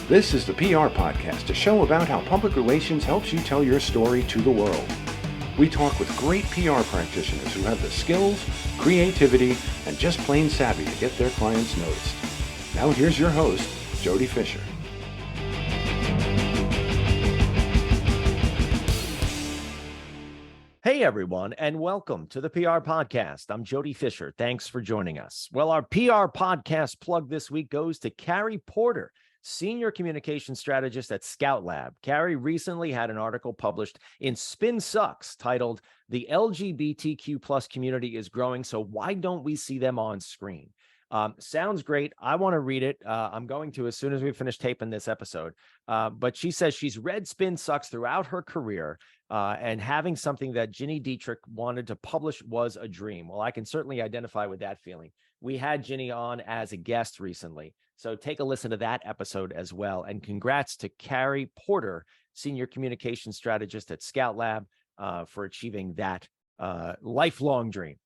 This is the PR Podcast, a show about how public relations helps you tell your story to the world. We talk with great PR practitioners who have the skills, creativity, and just plain savvy to get their clients noticed. Now here's your host, Jody Fisher. Hey everyone, and welcome to the PR Podcast. I'm Jody Fisher. Thanks for joining us. Well, our PR Podcast plug this week goes to Carrie Porter, Senior Communication Strategist at Scout Lab. Carrie recently had an article published in Spin Sucks titled, "The LGBTQ plus community is growing, so why don't we see them on screen?" Sounds great. I want to read it. I'm going to as soon as we finish taping this episode. But she says she's read Spin Sucks throughout her career, and having something that Ginny Dietrich wanted to publish was a dream. Well, I can certainly identify with that feeling. We had Ginny on as a guest recently, so take a listen to that episode as well. And congrats to Carrie Porter, Senior Communication Strategist at Scout Lab, for achieving that lifelong dream.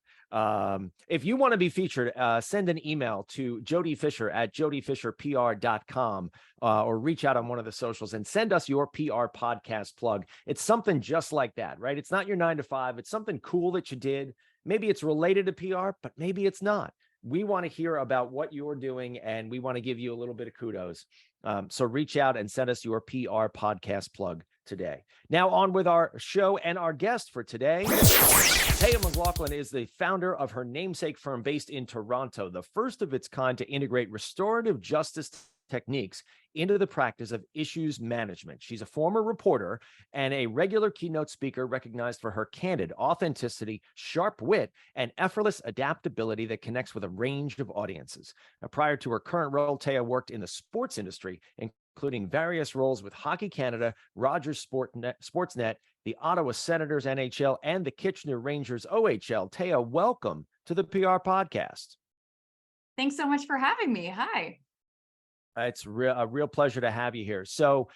If you want to be featured, send an email to Jody Fisher at jodyfisherpr.com, or reach out on one of the socials and send us your PR podcast plug. It's something just like that, right? It's not your 9 to 5. It's something cool that you did. Maybe it's related to PR, but maybe it's not. We want to hear about what you're doing, and we want to give you a little bit of kudos. So reach out and send us your PR podcast plug today. Now on with our show and our guest for today. Tieja MacLaughlin is the founder of her namesake firm based in Toronto, the first of its kind to integrate restorative justice techniques into the practice of issues management. She's a former reporter and a regular keynote speaker recognized for her candid, authenticity, sharp wit, and effortless adaptability that connects with a range of audiences. Now, prior to her current role, Tieja worked in the sports industry, including various roles with Hockey Canada, Rogers Sportsnet, the Ottawa Senators NHL, and the Kitchener Rangers OHL. Tieja, welcome to the PR Podcast. Thanks so much for having me. Hi. It's a real pleasure to have you here. So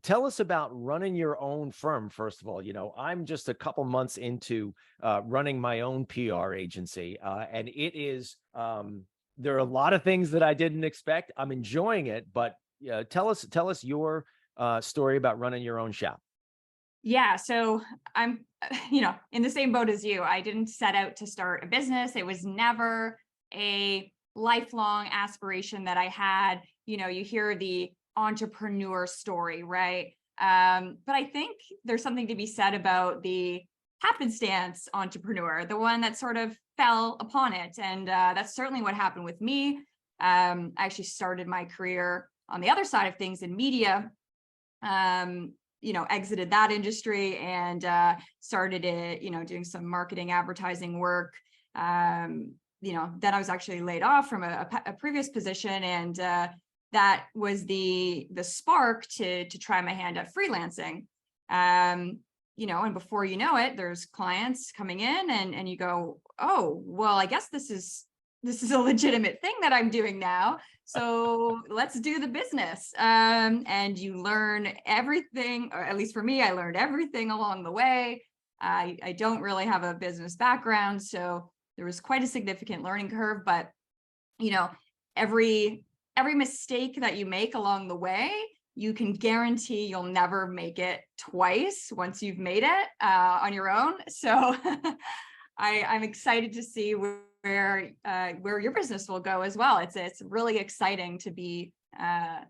tell us about running your own firm, first of all. You know, I'm just a couple months into running my own PR agency, and it is, there are a lot of things that I didn't expect. I'm enjoying it, but tell us your story about running your own shop. Yeah, so I'm, in the same boat as you. I didn't set out to start a business. It was never a lifelong aspiration that I had. You hear the entrepreneur story, right? But I think there's something to be said about the happenstance entrepreneur, the one that sort of fell upon it. And that's certainly what happened with me. I actually started my career on the other side of things in media, exited that industry and started it, doing some marketing advertising work. Then I was actually laid off from a previous position, and that was the spark to try my hand at freelancing. And before you know it, there's clients coming in, and you go, oh, well, I guess this is a legitimate thing that I'm doing now. So let's do the business. And you learn everything, or at least for me, I learned everything along the way. I don't really have a business background, so there was quite a significant learning curve, but every mistake that you make along the way, you can guarantee you'll never make it twice once you've made it on your own. So I'm excited to see where your business will go as well. It's really exciting to be at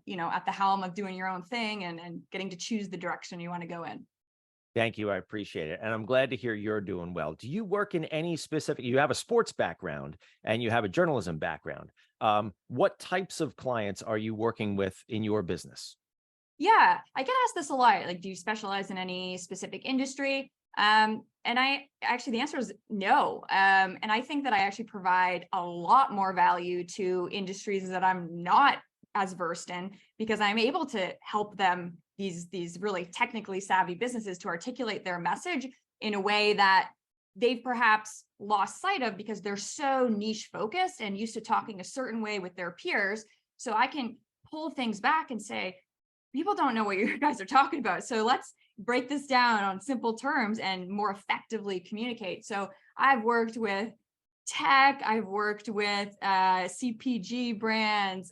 the helm of doing your own thing and getting to choose the direction you want to go in. Thank you. I appreciate it. And I'm glad to hear you're doing well. Do you work in any specific, you have a sports background and you have a journalism background. What types of clients are you working with in your business? Yeah, I get asked this a lot. Like, do you specialize in any specific industry? And the answer is no. And I think that I actually provide a lot more value to industries that I'm not as versed in, because I'm able to help them, these really technically savvy businesses, to articulate their message in a way that they've perhaps lost sight of because they're so niche focused and used to talking a certain way with their peers. So I can pull things back and say, people don't know what you guys are talking about. So let's break this down on simple terms and more effectively communicate. So I've worked with tech, I've worked with CPG brands,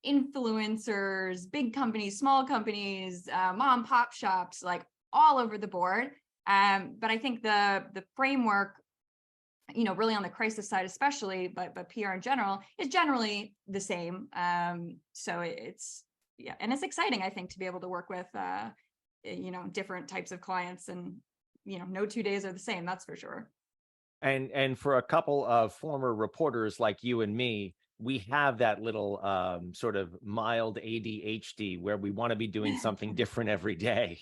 influencers, big companies, small companies, mom and pop shops, like all over the board. But I think the framework, really on the crisis side especially, but PR in general, is generally the same. So it's exciting, I think, to be able to work with different types of clients, and no 2 days are the same, that's for sure. And for a couple of former reporters like you and me, we have that little sort of mild ADHD where we want to be doing something different every day.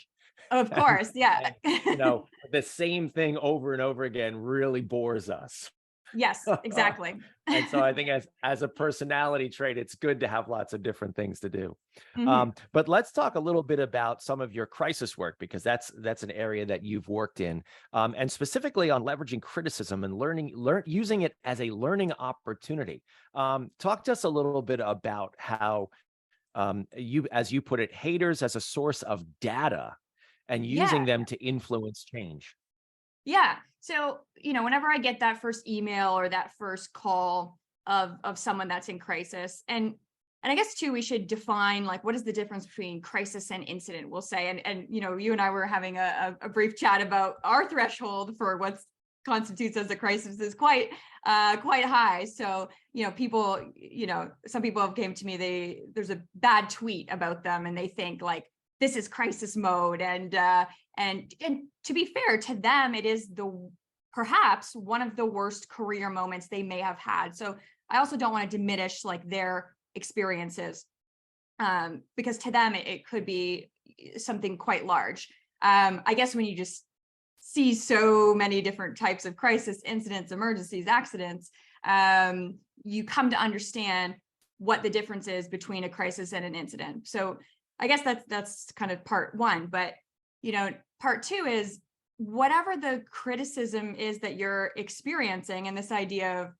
Of course, yeah. The same thing over and over again really bores us. Yes, exactly. And so I think as a personality trait, it's good to have lots of different things to do. But let's talk a little bit about some of your crisis work, because that's an area that you've worked in, and specifically on leveraging criticism and using it as a learning opportunity. Talk to us a little bit about how you, as you put it, haters as a source of data and using them to influence change. Yeah. So, whenever I get that first email or that first call of someone that's in crisis, and I guess too, we should define, like, what is the difference between crisis and incident, we'll say. And you and I were having a brief chat about our threshold for what constitutes as a crisis is quite high. So, people, some people have came to me, there's a bad tweet about them and they think like, this is crisis mode. And to be fair to them, it is perhaps one of the worst career moments they may have had. So I also don't want to diminish like their experiences, because to them, it could be something quite large. I guess when you just see so many different types of crisis, incidents, emergencies, accidents, you come to understand what the difference is between a crisis and an incident. So I guess that's kind of part one, but part two is whatever the criticism is that you're experiencing, and this idea of,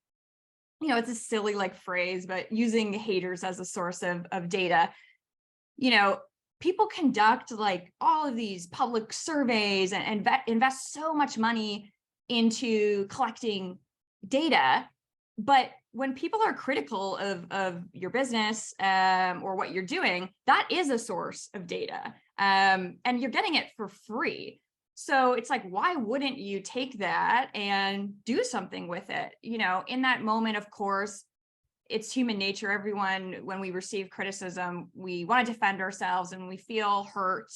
it's a silly like phrase, but using haters as a source of data, people conduct like all of these public surveys and invest so much money into collecting data. But when people are critical of your business or what you're doing, that is a source of data, and you're getting it for free. So it's like, why wouldn't you take that and do something with it? In that moment, of course, it's human nature. Everyone, when we receive criticism, we want to defend ourselves and we feel hurt,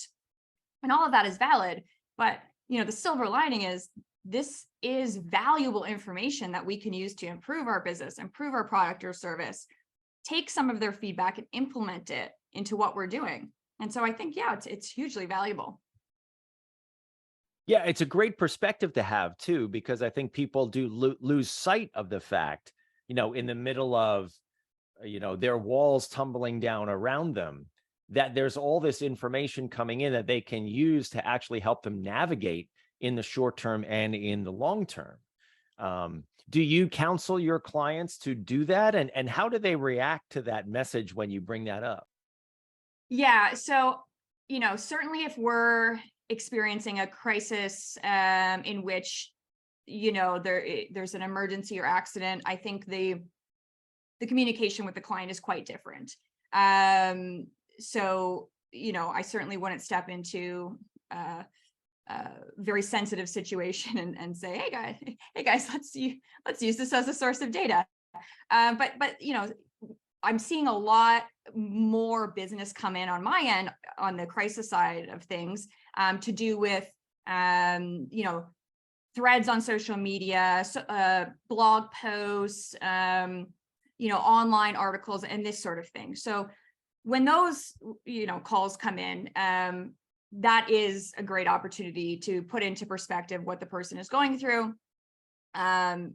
and all of that is valid. But, the silver lining is this is valuable information that we can use to improve our business, improve our product or service, take some of their feedback and implement it into what we're doing. And so I think, it's hugely valuable. Yeah, it's a great perspective to have too, because I think people do lose sight of the fact, in the middle of, their walls tumbling down around them, that there's all this information coming in that they can use to actually help them navigate in the short term and in the long term. Do you counsel your clients to do that? And how do they react to that message when you bring that up? Yeah. So, certainly if we're experiencing a crisis in which, there's an emergency or accident, I think the communication with the client is quite different. So, I certainly wouldn't step into very sensitive situation and say, hey guys, let's use this as a source of data. But I'm seeing a lot more business come in on my end on the crisis side of things, to do with threads on social media, blog posts, online articles, and this sort of thing. So when those calls come in, that is a great opportunity to put into perspective what the person is going through. The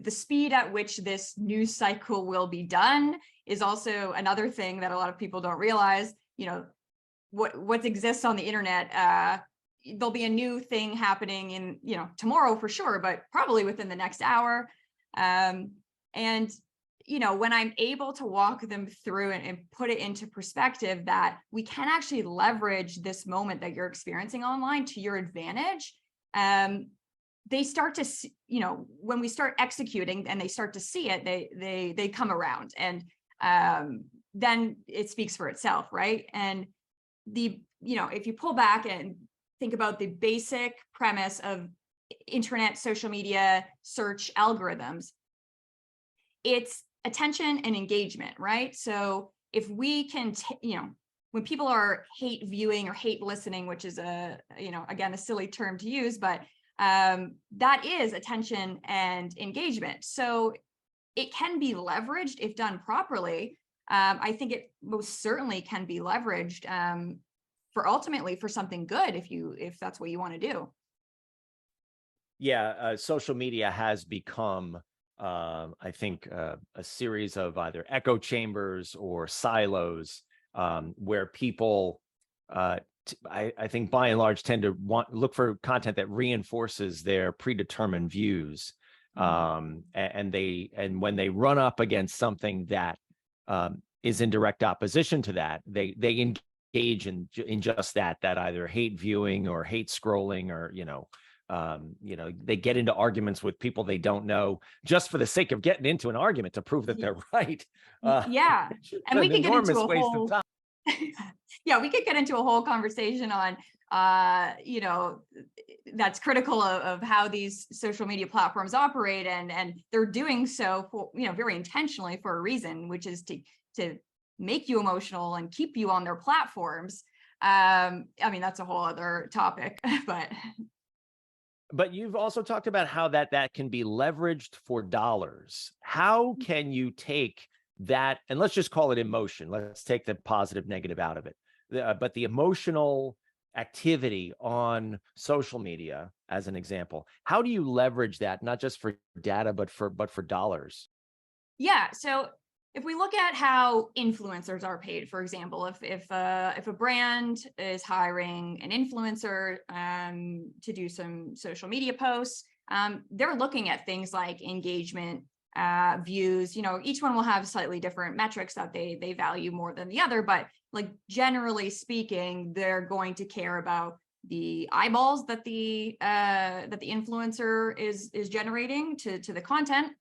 speed at which this news cycle will be done is also another thing that a lot of people don't realize. What exists on the internet, there'll be a new thing happening in, tomorrow for sure, but probably within the next hour. And when I'm able to walk them through and put it into perspective that we can actually leverage this moment that you're experiencing online to your advantage, they start to see, when we start executing and they start to see it, they come around. And then it speaks for itself, right? And if you pull back and think about the basic premise of internet, social media, search algorithms, it's attention and engagement, right? So if we can, when people are hate viewing or hate listening, which is again, a silly term to use, but that is attention and engagement. So it can be leveraged if done properly. I think it most certainly can be leveraged ultimately for something good if that's what you want to do. Yeah, social media has become, I think, a series of either echo chambers or silos where people, I think, by and large, tend to look for content that reinforces their predetermined views. And when they run up against something that is in direct opposition to that, they engage in just that either hate viewing or hate scrolling, or they get into arguments with people they don't know just for the sake of getting into an argument to prove that they're right. Yeah, and we could get into a waste whole of time. Yeah, we could get into a whole conversation on that's critical of how these social media platforms operate, and they're doing so for very intentionally for a reason, which is to make you emotional and keep you on their platforms. I mean, that's a whole other topic, But you've also talked about how that can be leveraged for dollars. How can you take that, and let's just call it emotion. Let's take the positive, negative out of it. But the emotional activity on social media, as an example, how do you leverage that, not just for data, but for dollars? Yeah. So if we look at how influencers are paid, for example, if a brand is hiring an influencer to do some social media posts, they're looking at things like engagement, views. Each one will have slightly different metrics that they value more than the other, but like generally speaking, they're going to care about the eyeballs that the influencer is generating to the content,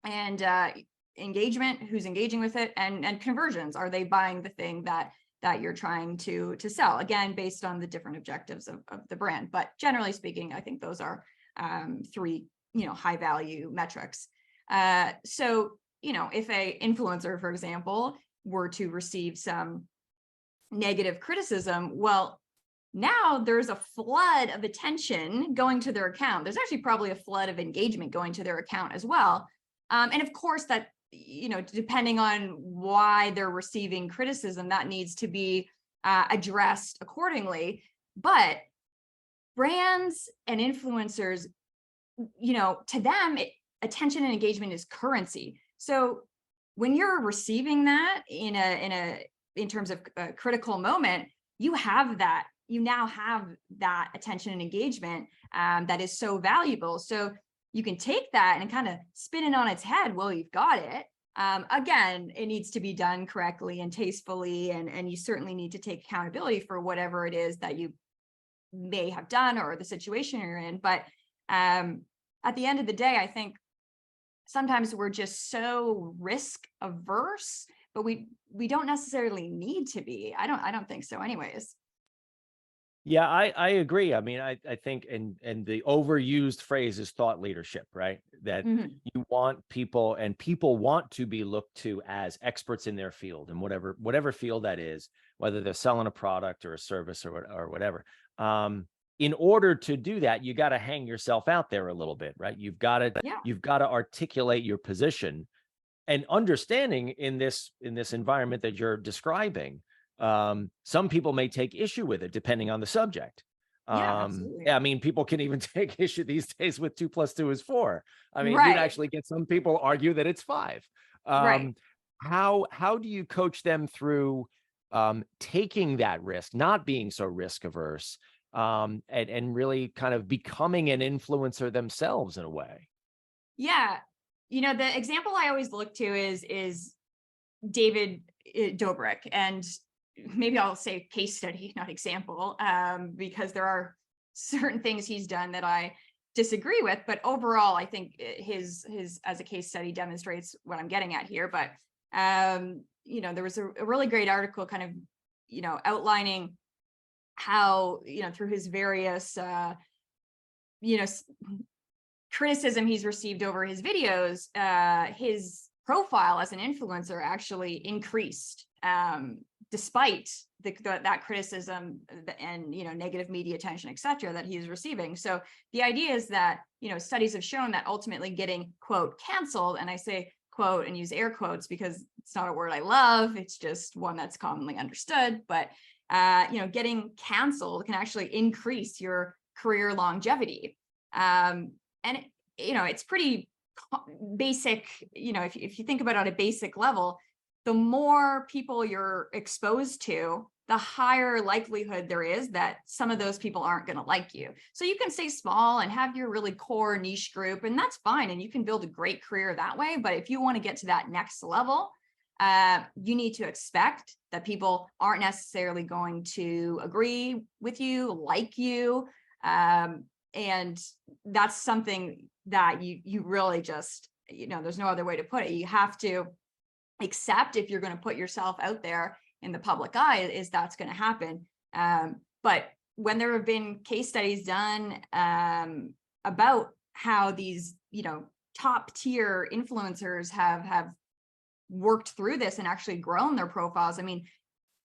and engagement, who's engaging with it, and conversions. Are they buying the thing that you're trying to sell? Again, based on the different objectives of the brand, but generally speaking, I think those are three high value metrics. So if a influencer, for example, were to receive some negative criticism, well, now there's a flood of attention going to their account. There's actually probably a flood of engagement going to their account as well. And of course, that depending on why they're receiving criticism, that needs to be addressed accordingly. But brands and influencers, to them, attention and engagement is currency. So when you're receiving that in terms of a critical moment, you now have that attention and engagement that is so valuable. So you can take that and kind of spin it on its head. Well, you've got it. Again, it needs to be done correctly and tastefully, and you certainly need to take accountability for whatever it is that you may have done or the situation you're in. But at the end of the day, I think sometimes we're just so risk averse, but we don't necessarily need to be. I don't think so anyways. Yeah, I agree. I mean, I think, and the overused phrase is thought leadership, right? That you want people, and people want to be looked to as experts in their field, and whatever field that is, whether they're selling a product or a service or whatever. In order to do that, you got to hang yourself out there a little bit, right? You've got to articulate your position, and understanding in this environment that you're describing. Some people may take issue with it depending on the subject. Absolutely. I mean, people can even take issue these days with 2 + 2 is 4. I mean, Right. You'd actually get some people argue that it's 5. Right. How do you coach them through taking that risk, not being so risk averse, and really kind of becoming an influencer themselves in a way? Yeah. The example I always look to is David Dobrik, and maybe I'll say case study, not example, because there are certain things he's done that I disagree with, but overall, I think his as a case study demonstrates what I'm getting at here. But There was a really great article kind of, outlining how, through his various, criticism he's received over his videos, his profile as an influencer actually increased, despite that criticism and, negative media attention, et cetera, that he is receiving. So the idea is that, studies have shown that ultimately getting, quote, canceled, and I say quote and use air quotes because it's not a word I love, it's just one that's commonly understood, but getting canceled can actually increase your career longevity. And it's pretty basic, if you think about it on a basic level, the more people you're exposed to, the higher likelihood there is that some of those people aren't going to like you. So you can stay small and have your really core niche group, and that's fine. And you can build a great career that way. But if you want to get to that next level, you need to expect that people aren't necessarily going to agree with you, like you. And that's something that you really just, there's no other way to put it. You have to accept, if you're going to put yourself out there in the public eye, is that's going to happen. But when there have been case studies done about how these, top tier influencers have worked through this and actually grown their profiles, I mean,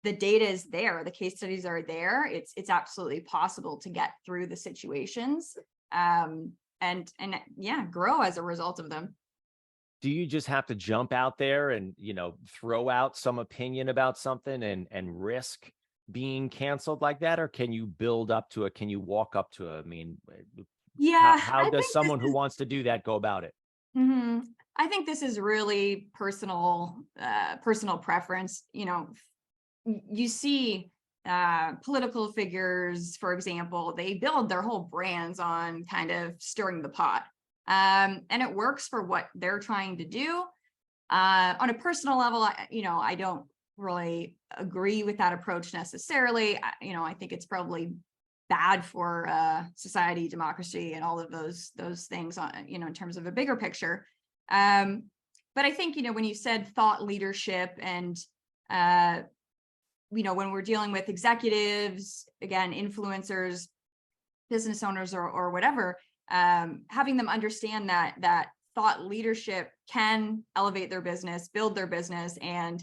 the data is there, the case studies are there. It's absolutely possible to get through the situations, and grow as a result of them. Do you just have to jump out there and, throw out some opinion about something and risk being canceled like that? Or can you build up to it? Can you walk up to it? I mean, how does someone who wants to do that go about it? Mm-hmm. I think this is really personal preference. You see political figures, for example, they build their whole brands on kind of stirring the pot. And it works for what they're trying to do. On a personal level, I don't really agree with that approach necessarily. I think it's probably bad for society, democracy, and all of those things, in terms of a bigger picture. But I think, when you said thought leadership and, when we're dealing with executives, again, influencers, business owners, or whatever, having them understand that thought leadership can elevate their business, build their business, and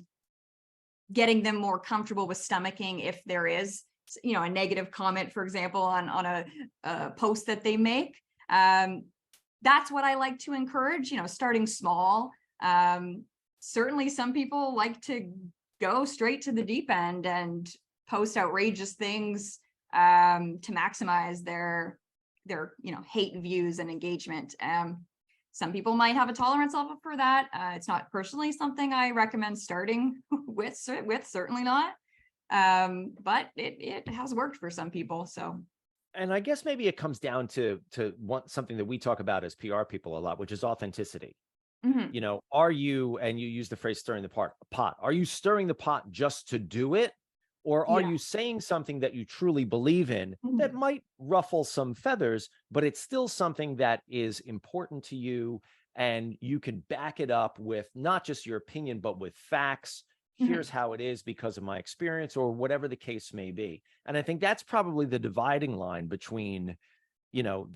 getting them more comfortable with stomaching if there is, a negative comment, for example, on a post that they make. That's what I like to encourage, starting small. Certainly some people like to go straight to the deep end and post outrageous things to maximize their hate views and engagement. Some people might have a tolerance level for that. It's not personally something I recommend starting with, certainly not. But it has worked for some people. So, and I guess maybe it comes down to something that we talk about as PR people a lot, which is authenticity. Mm-hmm. Are you, and you use the phrase stirring the pot, are you stirring the pot just to do it? Or are you saying something that you truly believe in that might ruffle some feathers, but it's still something that is important to you, and you can back it up with not just your opinion, but with facts? Here's how it is because of my experience, or whatever the case may be. And I think that's probably the dividing line between, or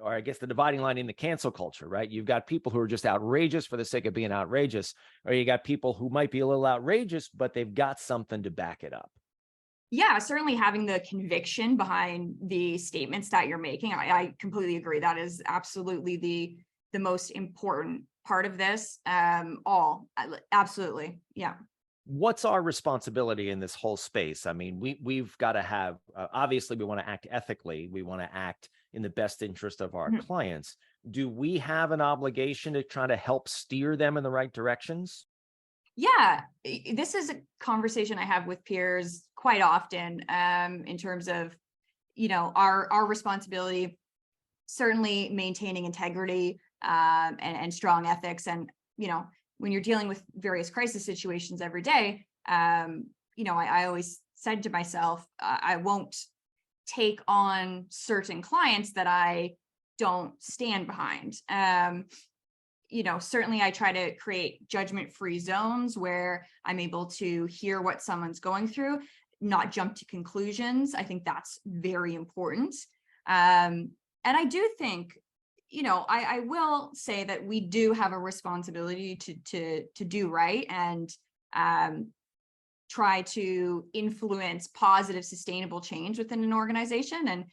I guess the dividing line in the cancel culture, right? You've got people who are just outrageous for the sake of being outrageous, or you got people who might be a little outrageous, but they've got something to back it up. Yeah, certainly having the conviction behind the statements that you're making. I completely agree. That is absolutely the most important part of this. Absolutely. Yeah. What's our responsibility in this whole space? I mean, we've got to have, obviously we want to act ethically. We want to act in the best interest of our clients. Do we have an obligation to try to help steer them in the right directions? Yeah, this is a conversation I have with peers quite often, in terms of, our responsibility, certainly maintaining integrity, and strong ethics. And, when you're dealing with various crisis situations every day, I always said to myself, I won't take on certain clients that I don't stand behind. certainly I try to create judgment-free zones where I'm able to hear what someone's going through, not jump to conclusions. I think that's very important. And I do think, I will say that we do have a responsibility to do right and try to influence positive, sustainable change within an organization. And,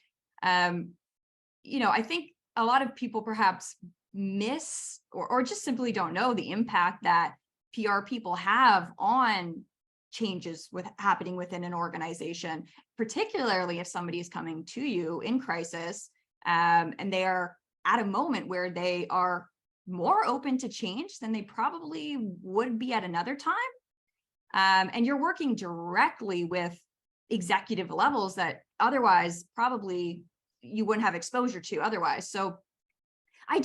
I think a lot of people perhaps miss or just simply don't know the impact that PR people have on changes happening within an organization, particularly if somebody is coming to you in crisis and they are at a moment where they are more open to change than they probably would be at another time. And you're working directly with executive levels that otherwise probably you wouldn't have exposure to otherwise. So I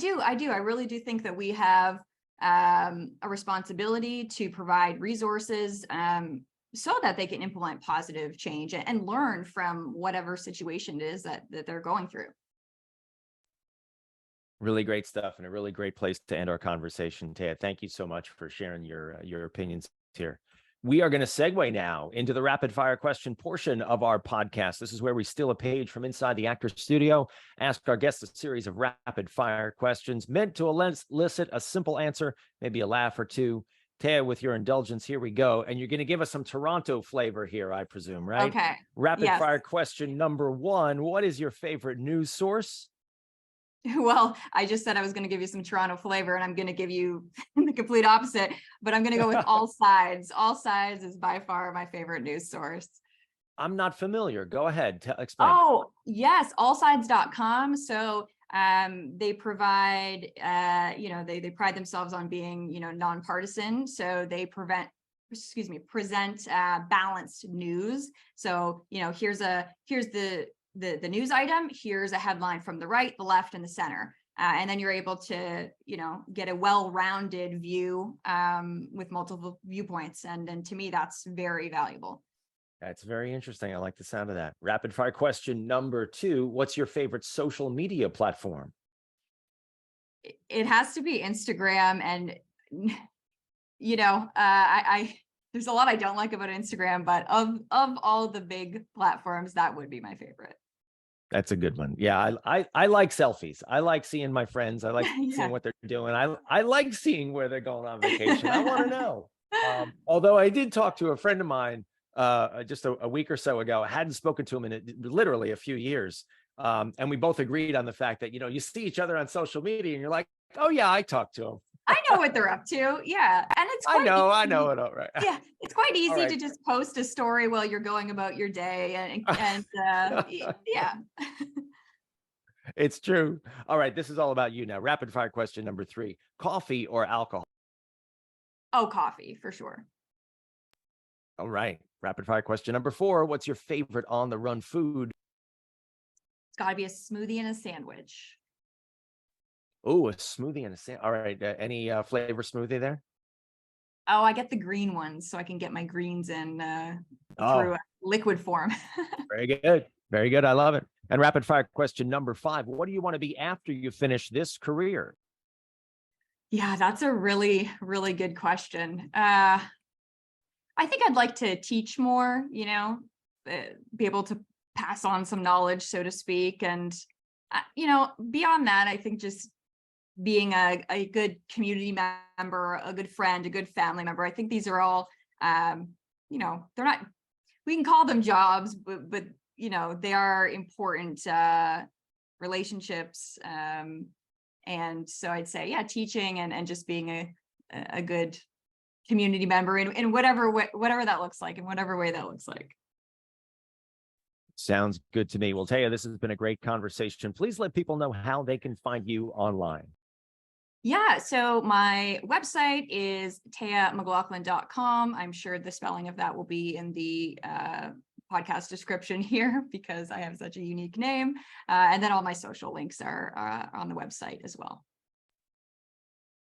really do think that we have a responsibility to provide resources so that they can implement positive change and learn from whatever situation it is that they're going through. Really great stuff and a really great place to end our conversation, Tieja. Thank you so much for sharing your opinions here. We are going to segue now into the rapid fire question portion of our podcast. This is where we steal a page from inside the actor's studio, ask our guests a series of rapid fire questions meant to elicit a simple answer, maybe a laugh or two. Tieja, with your indulgence, here we go. And you're going to give us some Toronto flavor here, I presume, right? Okay. Rapid fire question number 1. What is your favorite news source? Well, I just said I was going to give you some Toronto flavor, and I'm going to give you the complete opposite, but I'm going to go with All Sides. All Sides is by far my favorite news source. I'm not familiar. Go ahead. Explain. Oh, yes. Allsides.com. So they provide, they pride themselves on being, nonpartisan. So they present balanced news. So, here's the news item, here's a headline from the right, the left, and the center. And then you're able to, get a well-rounded view with multiple viewpoints. And to me, that's very valuable. That's very interesting. I like the sound of that. Rapid fire question number 2. What's your favorite social media platform? It has to be Instagram. And, there's a lot I don't like about Instagram, but of all the big platforms, that would be my favorite. That's a good one. Yeah, I like selfies. I like seeing my friends. I like seeing what they're doing. I like seeing where they're going on vacation. I want to know. Although I did talk to a friend of mine just a week or so ago. I hadn't spoken to him in literally a few years. And we both agreed on the fact that, you see each other on social media and you're like, oh yeah, I talked to him. I know what they're up to. Yeah. And it's I know it all right. Yeah. It's quite easy to just post a story while you're going about your day. And yeah. It's true. All right. This is all about you now. Rapid fire question number 3. Coffee or alcohol? Oh, coffee for sure. All right. Rapid fire question number 4. What's your favorite on the run food? It's got to be a smoothie and a sandwich. Oh, a smoothie and a sandwich. All right. Any flavor smoothie there? Oh, I get the green ones so I can get my greens in through liquid form. Very good. Very good. I love it. And rapid fire question number 5. What do you want to be after you finish this career? Yeah, that's a really, really good question. I think I'd like to teach more, be able to pass on some knowledge, so to speak. And, beyond that, I think just being a good community member, a good friend, a good family member. I think these are all, they're not, we can call them jobs, but they are important relationships. And so I'd say, teaching and just being a good community member in whatever that looks like, in whatever way that looks like. Sounds good to me. Well, Tieja, this has been a great conversation. Please let people know how they can find you online. Yeah, so my website is tiejamaclaughlin.com. I'm sure the spelling of that will be in the podcast description here because I have such a unique name. And then all my social links are on the website as well.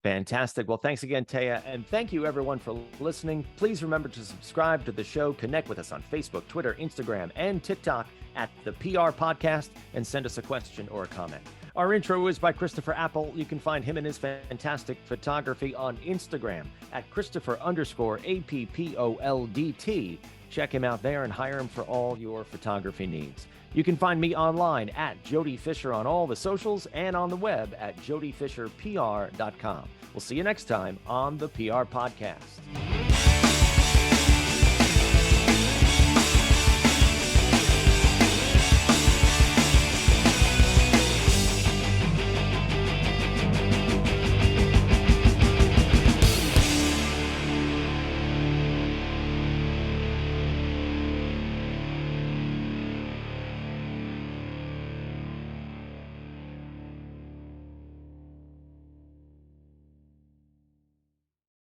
Fantastic. Well, thanks again, Tieja. And thank you, everyone, for listening. Please remember to subscribe to the show, connect with us on Facebook, Twitter, Instagram, and TikTok at the PR Podcast, and send us a question or a comment. Our intro is by Christopher Apple. You can find him and his fantastic photography on Instagram at Christopher_APPOLDT. Check him out there and hire him for all your photography needs. You can find me online at Jody Fisher on all the socials and on the web at jodyfisherpr.com. We'll see you next time on the PR Podcast.